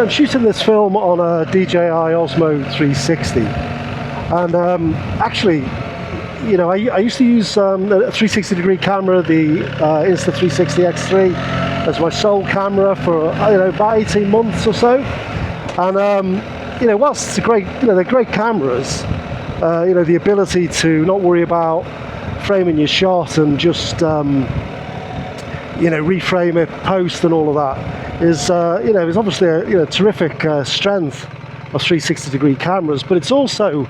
I'm shooting this film on a DJI Osmo 360, and actually, you know, I used to use a 360-degree camera, the Insta360 X3, as my sole camera for about 18 months or so. And you know, whilst it's a great, they're great cameras, the ability to not worry about framing your shot and just reframe it post and all of that is is obviously a terrific strength of 360-degree cameras, but it's also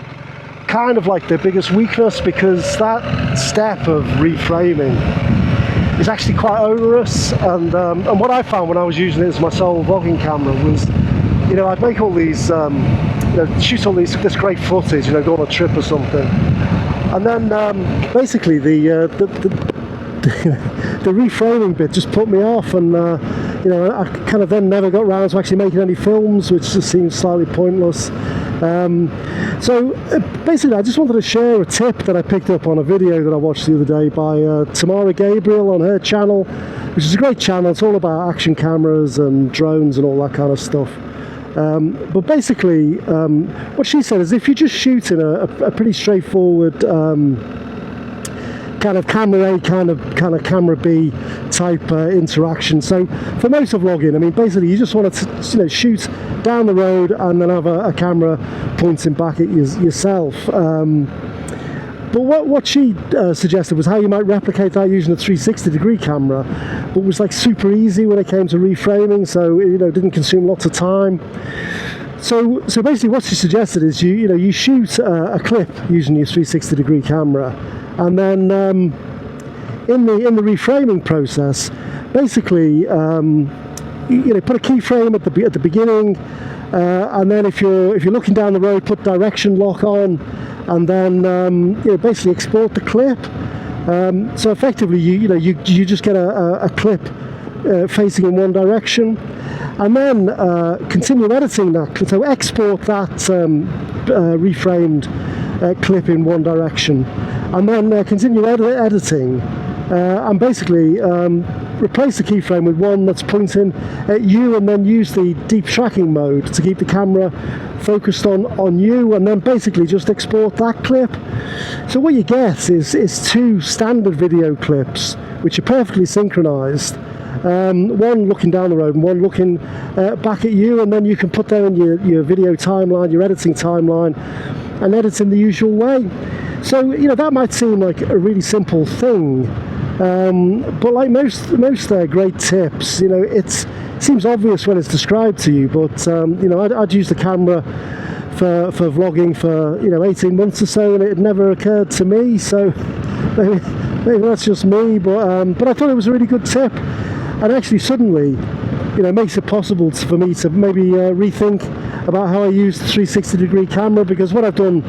kind of like their biggest weakness, because that step of reframing is actually quite onerous. And what I found when I was using it as my sole vlogging camera was, I'd make all these, shoot all this great footage, go on a trip or something, and then basically the reframing bit just put me off, and I kind of then never got around to actually making any films, which just seems slightly pointless. So basically, I just wanted to share a tip that I picked up on a video that I watched the other day by Tamara Gabriel on her channel, which is a great channel. It's all about action cameras and drones and all that kind of stuff. But basically, what she said is, if you just shoot in a pretty straightforward kind of camera A, kind of camera B type interaction. So for motovlogging, I mean, basically you just want to shoot down the road and then have a camera pointing back at yourself. But what she suggested was how you might replicate that using a 360-degree camera, but was like super easy when it came to reframing, so it didn't consume lots of time. So basically what she suggested is you shoot a clip using your 360-degree camera, and then in the reframing process, basically put a keyframe at the beginning, and then if you're looking down the road, put direction lock on, and then basically export the clip. So effectively you just get a clip facing in one direction, and then continue editing that. So export that reframed clip in one direction, and then continue editing, and basically replace the keyframe with one that's pointing at you, and then use the deep tracking mode to keep the camera focused on you, and then basically just export that clip. So what you get is two standard video clips which are perfectly synchronized, one looking down the road and one looking back at you, and then you can put them in your video timeline, your editing timeline, and edit in the usual way. So that might seem like a really simple thing, but like most great tips, it seems obvious when it's described to you, but I'd used the camera for vlogging for 18 months or so, and it had never occurred to me. So maybe that's just me, but I thought it was a really good tip, and actually suddenly makes it possible for me to maybe rethink about how I use the 360-degree camera, because what I've done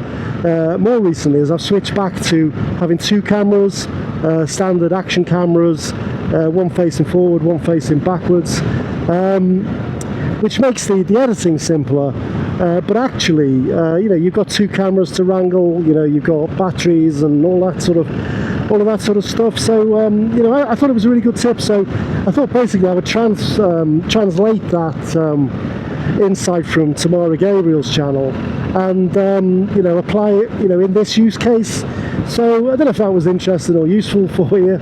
more recently is I've switched back to having two cameras, standard action cameras, one facing forward, one facing backwards, which makes the editing simpler. But actually, you've got two cameras to wrangle. You've got batteries and all of that sort of stuff. So I thought it was a really good tip. So I thought basically I would translate that insight from Tamara Gabriel's channel and apply it in this use case. So I don't know if that was interesting or useful for you.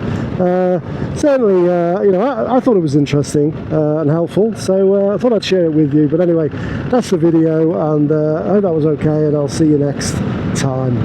Certainly I thought it was interesting and helpful, so I thought I'd share it with you. But anyway, that's the video, and I hope that was okay, and I'll see you next time.